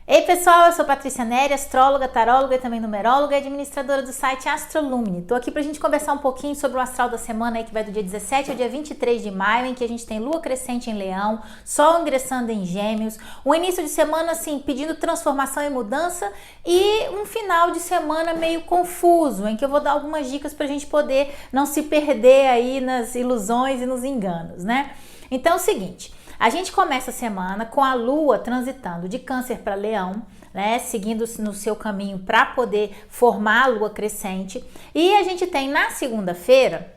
Ei pessoal, eu sou Patrícia Neri, astróloga, taróloga e também numeróloga e administradora do site Astrolumine. Tô aqui pra gente conversar um pouquinho sobre o astral da semana aí que vai do dia 17 ao dia 23 de maio, em que a gente tem lua crescente em Leão, sol ingressando em Gêmeos, um início de semana assim pedindo transformação e mudança e um final de semana meio confuso, em que eu vou dar algumas dicas pra gente poder não se perder aí nas ilusões e nos enganos, né? Então é o seguinte, a gente começa a semana com a lua transitando de Câncer para Leão, né, seguindo no seu caminho para poder formar a lua crescente. E a gente tem na segunda-feira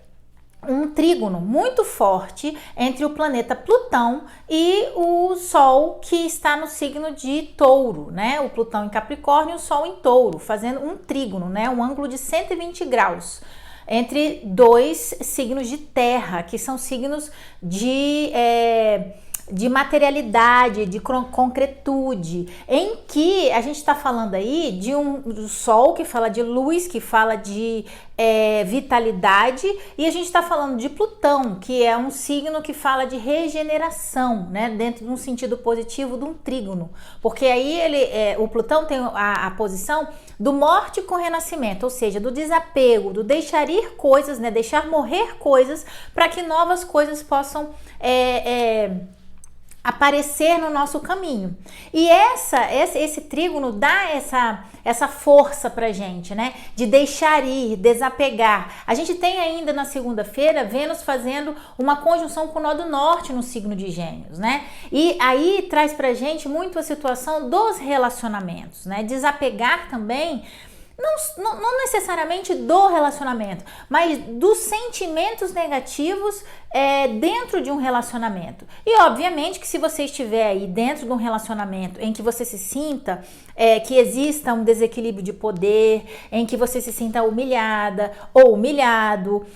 um trígono muito forte entre o planeta Plutão e o Sol, que está no signo de Touro, né? O Plutão em Capricórnio e o Sol em Touro, fazendo um trígono, né? Um ângulo de 120 graus. Entre dois signos de terra, que são signos de materialidade, de concretude, em que a gente está falando aí de do Sol, que fala de luz, que fala de vitalidade, e a gente está falando de Plutão, que é um signo que fala de regeneração, né, dentro de um sentido positivo de um trígono, porque aí o Plutão tem a posição do morte com renascimento, ou seja, do desapego, do deixar ir coisas, né, deixar morrer coisas, para que novas coisas possam aparecer no nosso caminho. E esse trígono dá essa força pra gente, né? De deixar ir, desapegar. A gente tem ainda na segunda-feira Vênus fazendo uma conjunção com o nó do norte no signo de Gêmeos, né? E aí traz pra gente muito a situação dos relacionamentos, né? Desapegar também não necessariamente do relacionamento, mas dos sentimentos negativos dentro de um relacionamento. E obviamente que se você estiver aí dentro de um relacionamento em que você se sinta que exista um desequilíbrio de poder, em que você se sinta humilhada ou humilhado,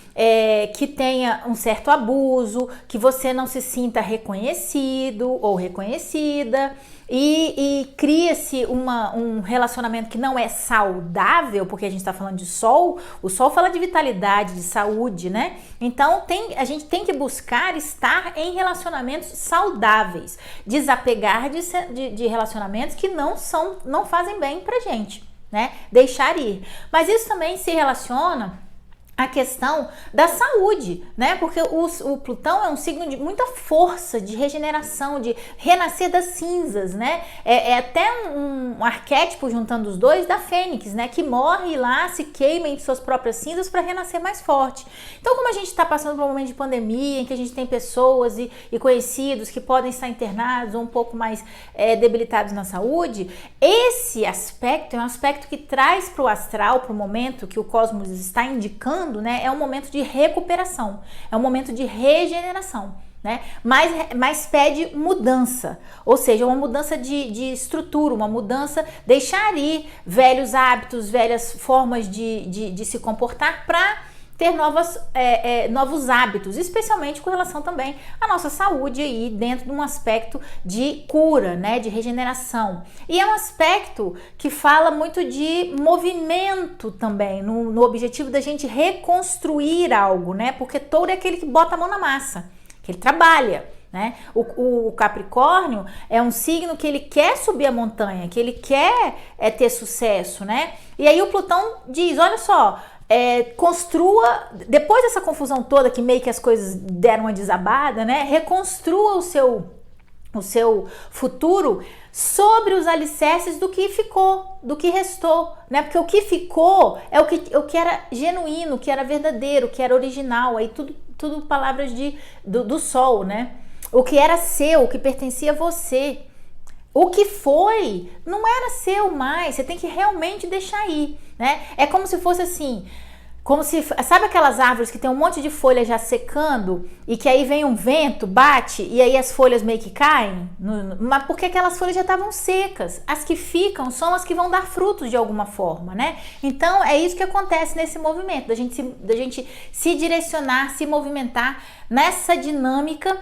que tenha um certo abuso, que você não se sinta reconhecido ou reconhecida, e cria-se um relacionamento que não é saudável, porque a gente está falando de Sol, o Sol fala de vitalidade, de saúde, né? Então a gente tem que buscar estar em relacionamentos saudáveis, desapegar de relacionamentos que não fazem bem pra gente, né? Deixar ir. Mas isso também se relaciona a questão da saúde, né? Porque o Plutão é um signo de muita força, de regeneração, de renascer das cinzas, né? É até um arquétipo juntando os dois da Fênix, né? Que morre lá, se queima em suas próprias cinzas para renascer mais forte. Então, como a gente está passando por um momento de pandemia, em que a gente tem pessoas e conhecidos que podem estar internados ou um pouco mais debilitados na saúde, esse aspecto é um aspecto que traz para o astral, para o momento que o cosmos está indicando, né, é um momento de recuperação, é um momento de regeneração, né? Mas pede mudança, ou seja, uma mudança de estrutura, uma mudança, deixar ir velhos hábitos, velhas formas de se comportar para ter novos hábitos, especialmente com relação também à nossa saúde aí dentro de um aspecto de cura, né, de regeneração. E é um aspecto que fala muito de movimento também, no objetivo da gente reconstruir algo, né, porque Touro é aquele que bota a mão na massa, que ele trabalha, né? O Capricórnio é um signo que ele quer subir a montanha, que ele quer ter sucesso, né? E aí o Plutão diz, olha só, construa, depois dessa confusão toda que meio que as coisas deram uma desabada, né? Reconstrua o seu futuro sobre os alicerces do que ficou, do que restou, né? Porque o que ficou é o que era genuíno, o que era verdadeiro, o que era original, aí tudo palavras do Sol, né? O que era seu, o que pertencia a você. O que foi, não era seu mais, você tem que realmente deixar ir, né? É como se fosse assim, sabe aquelas árvores que tem um monte de folha já secando e que aí vem um vento, bate e aí as folhas meio que caem? Mas porque aquelas folhas já estavam secas. As que ficam são as que vão dar frutos de alguma forma, né? Então é isso que acontece nesse movimento, da gente se direcionar, se movimentar nessa dinâmica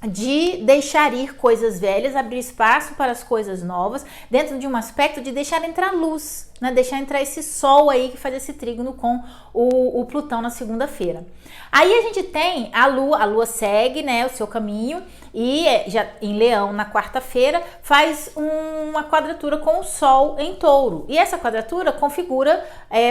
de deixar ir coisas velhas, abrir espaço para as coisas novas, dentro de um aspecto de deixar entrar luz, né? Deixar entrar esse sol aí que faz esse trígono com o Plutão na segunda-feira. Aí a gente tem a Lua segue, né, o seu caminho e já em Leão na quarta-feira faz uma quadratura com o Sol em Touro. E essa quadratura configura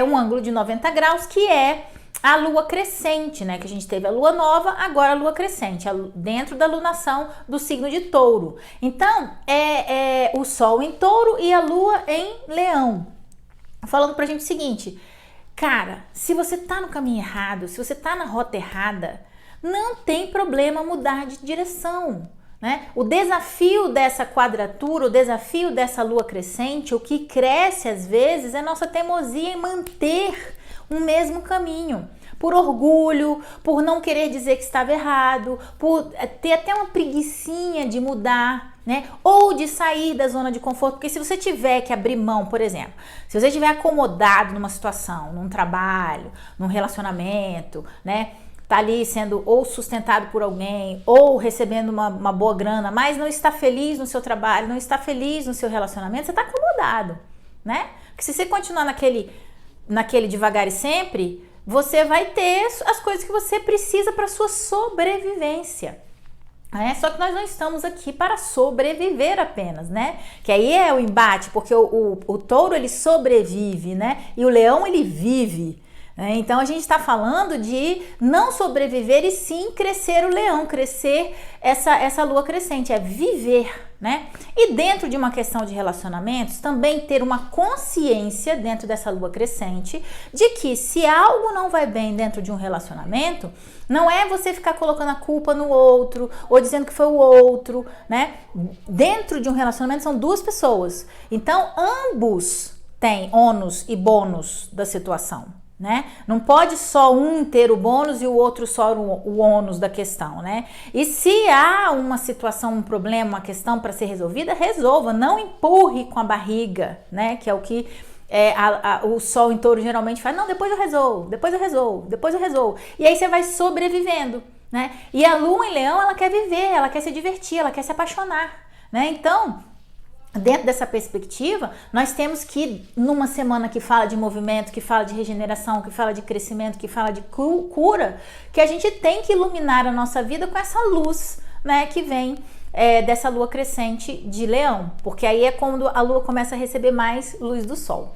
um ângulo de 90 graus que é a lua crescente, né? Que a gente teve a lua nova, agora a lua crescente, dentro da lunação do signo de Touro. Então, é o Sol em Touro e a lua em Leão. Falando pra gente o seguinte, cara, se você tá no caminho errado, se você tá na rota errada, não tem problema mudar de direção, né? O desafio dessa quadratura, o desafio dessa lua crescente, o que cresce às vezes é nossa teimosia em manter um mesmo caminho, por orgulho, por não querer dizer que estava errado, por ter até uma preguicinha de mudar, né? Ou de sair da zona de conforto, porque se você tiver que abrir mão, por exemplo, se você estiver acomodado numa situação, num trabalho, num relacionamento, né? Tá ali sendo ou sustentado por alguém, ou recebendo uma boa grana, mas não está feliz no seu trabalho, não está feliz no seu relacionamento, você está acomodado, né? Porque se você continuar naquele devagar e sempre, você vai ter as coisas que você precisa para sua sobrevivência. Só que nós não estamos aqui para sobreviver apenas, né? Que aí é o embate, porque o touro ele sobrevive, né? E o leão ele vive. Então a gente está falando de não sobreviver e sim crescer o leão, crescer essa lua crescente, é viver, né? E dentro de uma questão de relacionamentos, também ter uma consciência dentro dessa lua crescente de que se algo não vai bem dentro de um relacionamento, não é você ficar colocando a culpa no outro ou dizendo que foi o outro, né? Dentro de um relacionamento são duas pessoas, então ambos têm ônus e bônus da situação. Né? Não pode só um ter o bônus e o outro só o ônus da questão, né? E se há uma situação, um problema, uma questão para ser resolvida, resolva, não empurre com a barriga, né? Que é o que o Sol em Touro geralmente faz. Não, depois eu resolvo, depois eu resolvo, depois eu resolvo. E aí você vai sobrevivendo, né? E a Lua em Leão, ela quer viver, ela quer se divertir, ela quer se apaixonar, né? Então, dentro dessa perspectiva, nós temos que, numa semana que fala de movimento, que fala de regeneração, que fala de crescimento, que fala de cura, que a gente tem que iluminar a nossa vida com essa luz, né, que vem dessa lua crescente de Leão, porque aí é quando a lua começa a receber mais luz do Sol.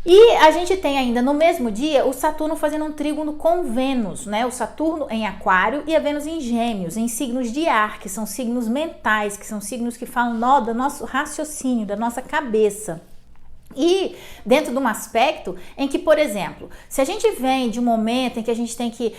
E a gente tem ainda no mesmo dia o Saturno fazendo um trígono com Vênus, né? O Saturno em Aquário e a Vênus em Gêmeos, em signos de ar, que são signos mentais, que são signos que falam do nosso raciocínio, da nossa cabeça. E dentro de um aspecto em que, por exemplo, se a gente vem de um momento em que a gente tem que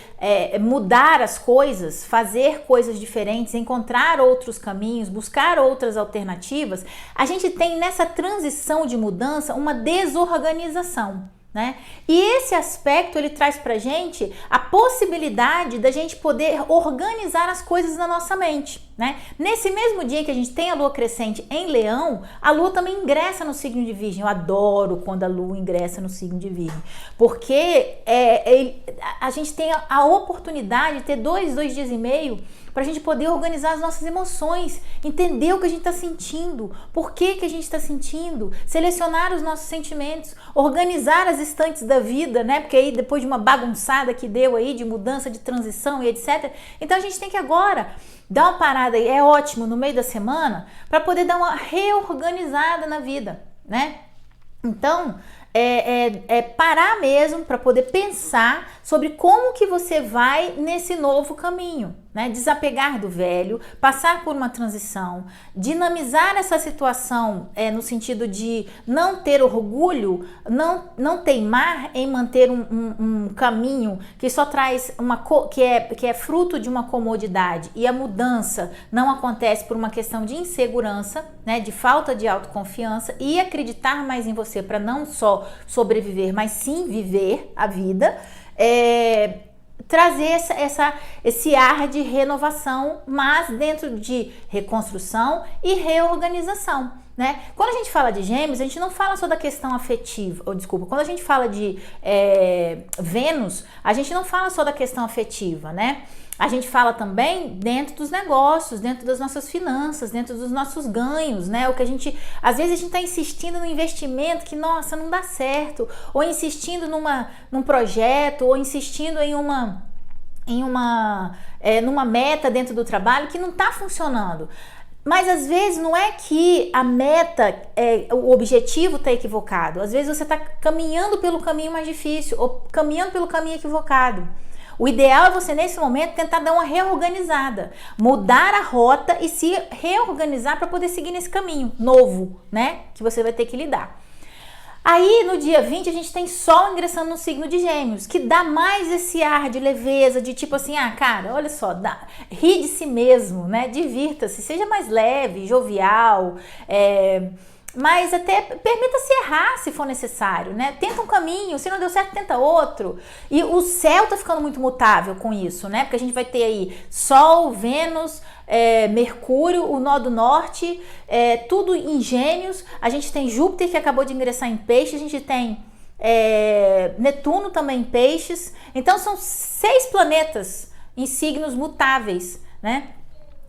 mudar as coisas, fazer coisas diferentes, encontrar outros caminhos, buscar outras alternativas, a gente tem nessa transição de mudança uma desorganização, né? E esse aspecto ele traz pra gente a possibilidade da gente poder organizar as coisas na nossa mente, né? Nesse mesmo dia que a gente tem a lua crescente em Leão, a lua também ingressa no signo de Virgem. Eu adoro quando a lua ingressa no signo de Virgem, porque a gente tem a oportunidade de ter dois dias e meio para a gente poder organizar as nossas emoções, entender o que a gente está sentindo, por que a gente está sentindo, selecionar os nossos sentimentos, organizar as estantes da vida, né? Porque aí depois de uma bagunçada que deu aí, de mudança, de transição e etc. Então a gente tem que agora dar uma parada aí, é ótimo no meio da semana, para poder dar uma reorganizada na vida, né? Então, parar mesmo para poder pensar sobre como que você vai nesse novo caminho, né? Desapegar do velho, passar por uma transição, dinamizar essa situação no sentido de não ter orgulho, não teimar em manter um caminho que só traz que é fruto de uma comodidade, e a mudança não acontece por uma questão de insegurança, né? De falta de autoconfiança, e acreditar mais em você para não só sobreviver, mas sim viver a vida, trazer esse ar de renovação, mas dentro de reconstrução e reorganização, né? Quando a gente fala de Gêmeos, a gente não fala só da questão afetiva, ou desculpa, quando a gente fala de Vênus, a gente não fala só da questão afetiva, né? A gente fala também dentro dos negócios, dentro das nossas finanças, dentro dos nossos ganhos, né? O que a gente, às vezes a gente está insistindo no investimento que, nossa, não dá certo, ou insistindo num projeto, ou insistindo numa meta dentro do trabalho que não está funcionando. Mas às vezes não é que a meta, o objetivo está equivocado. Às vezes você está caminhando pelo caminho mais difícil ou caminhando pelo caminho equivocado. O ideal é você, nesse momento, tentar dar uma reorganizada, mudar a rota e se reorganizar para poder seguir nesse caminho novo, né? Que você vai ter que lidar. Aí, no dia 20, a gente tem Sol ingressando no signo de Gêmeos, que dá mais esse ar de leveza, de tipo assim, cara, olha só, ri de si mesmo, né? Divirta-se, seja mais leve, jovial, mas até permita-se errar se for necessário, né? Tenta um caminho, se não deu certo, tenta outro. E o céu tá ficando muito mutável com isso, né? Porque a gente vai ter aí Sol, Vênus, Mercúrio, o nó do norte, tudo em Gêmeos. A gente tem Júpiter, que acabou de ingressar em Peixes, a gente tem Netuno também em Peixes. Então são 6 planetas em signos mutáveis, né?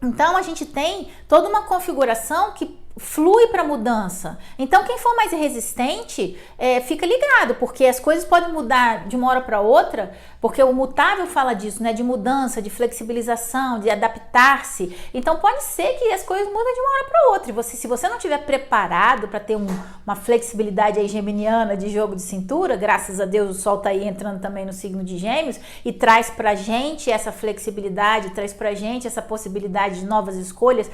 Então a gente tem toda uma configuração que flui para mudança. Então quem for mais resistente, fica ligado, porque as coisas podem mudar de uma hora para outra, porque o mutável fala disso, né, de mudança, de flexibilização, de adaptar-se. Então pode ser que as coisas mudem de uma hora para outra, e se você não estiver preparado para ter uma flexibilidade aí geminiana de jogo de cintura, graças a Deus o Sol tá aí entrando também no signo de Gêmeos e traz pra gente essa flexibilidade, traz pra gente essa possibilidade de novas escolhas,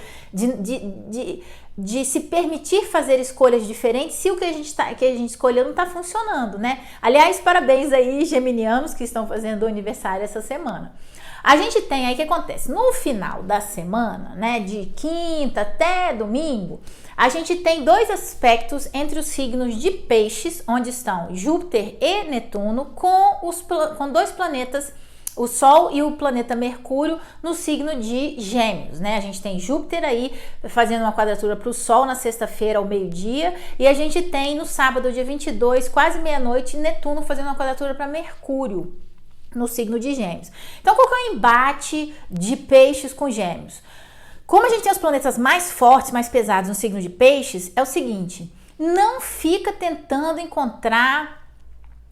de se permitir fazer escolhas diferentes se o que a gente escolheu não está funcionando, né? Aliás, parabéns aí, geminianos que estão fazendo o aniversário essa semana. A gente tem aí, o que acontece? No final da semana, né, de quinta até domingo, a gente tem 2 aspectos entre os signos de Peixes, onde estão Júpiter e Netuno, com 2 planetas, o Sol e o planeta Mercúrio, no signo de Gêmeos, né? A gente tem Júpiter aí fazendo uma quadratura para o Sol na sexta-feira ao meio-dia, e a gente tem no sábado, dia 22, quase meia-noite, Netuno fazendo uma quadratura para Mercúrio no signo de Gêmeos. Então, qual que é o embate de Peixes com Gêmeos? Como a gente tem os planetas mais fortes, mais pesados no signo de Peixes, é o seguinte: não fica tentando encontrar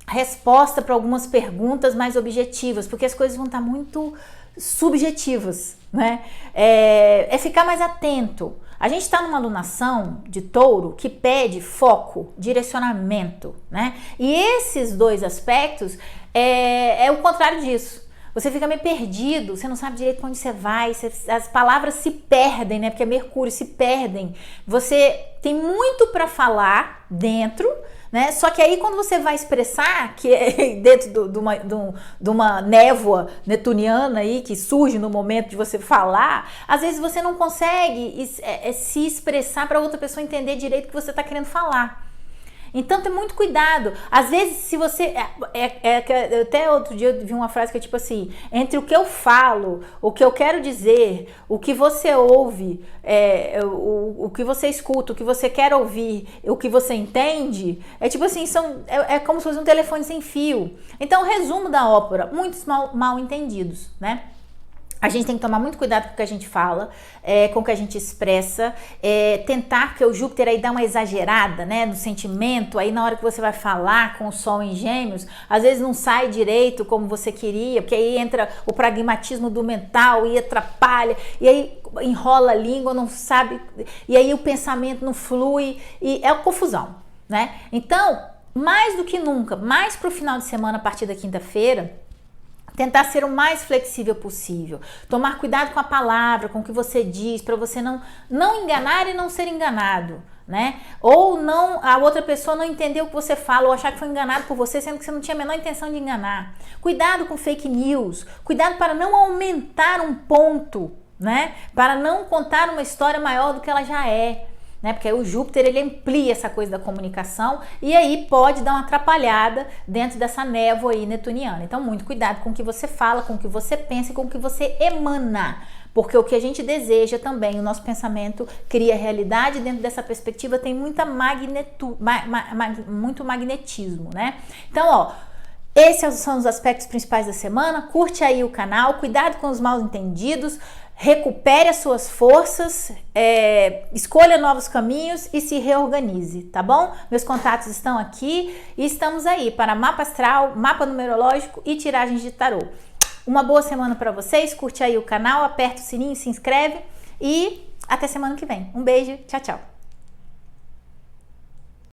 resposta para algumas perguntas mais objetivas, porque as coisas vão estar muito subjetivas, né? É ficar mais atento. A gente está numa alunação de Touro que pede foco, direcionamento, né? E esses 2 aspectos é o contrário disso. Você fica meio perdido, você não sabe direito para onde você vai, as palavras se perdem, né? Porque é Mercúrio, se perdem. Você tem muito para falar dentro, né? Só que aí quando você vai expressar, que é dentro de uma névoa netuniana aí que surge no momento de você falar, às vezes você não consegue se expressar para outra pessoa entender direito o que você está querendo falar. Então tem muito cuidado. Às vezes, se você... até outro dia eu vi uma frase que é tipo assim: entre o que eu falo, o que eu quero dizer, o que você ouve, o que você escuta, o que você quer ouvir, o que você entende, é tipo assim, é como se fosse um telefone sem fio. Então, resumo da ópera: muitos mal entendidos, né? A gente tem que tomar muito cuidado com o que a gente fala, com o que a gente expressa, tentar, que o Júpiter aí dá uma exagerada, né, no sentimento, aí na hora que você vai falar com o Sol em Gêmeos, às vezes não sai direito como você queria, porque aí entra o pragmatismo do mental e atrapalha, e aí enrola a língua, não sabe, e aí o pensamento não flui, e é uma confusão, né? Então, mais do que nunca, mais pro final de semana, a partir da quinta-feira, tentar ser o mais flexível possível, tomar cuidado com a palavra, com o que você diz, para você não enganar e não ser enganado, né? Ou a outra pessoa não entender o que você fala, ou achar que foi enganado por você, sendo que você não tinha a menor intenção de enganar. Cuidado com fake news, cuidado para não aumentar um ponto, né? Para não contar uma história maior do que ela já é. Né? Porque aí o Júpiter, ele amplia essa coisa da comunicação e aí pode dar uma atrapalhada dentro dessa névoa aí netuniana. Então, muito cuidado com o que você fala, com o que você pensa e com o que você emana, porque o que a gente deseja também, o nosso pensamento cria realidade, dentro dessa perspectiva tem muito magnetismo, né? Então, ó, esses são os aspectos principais da semana. Curte aí o canal, cuidado com os mal entendidos, recupere as suas forças, escolha novos caminhos e se reorganize, tá bom? Meus contatos estão aqui e estamos aí para mapa astral, mapa numerológico e tiragens de tarô. Uma boa semana para vocês, curte aí o canal, aperta o sininho, se inscreve e até semana que vem. Um beijo, tchau, tchau!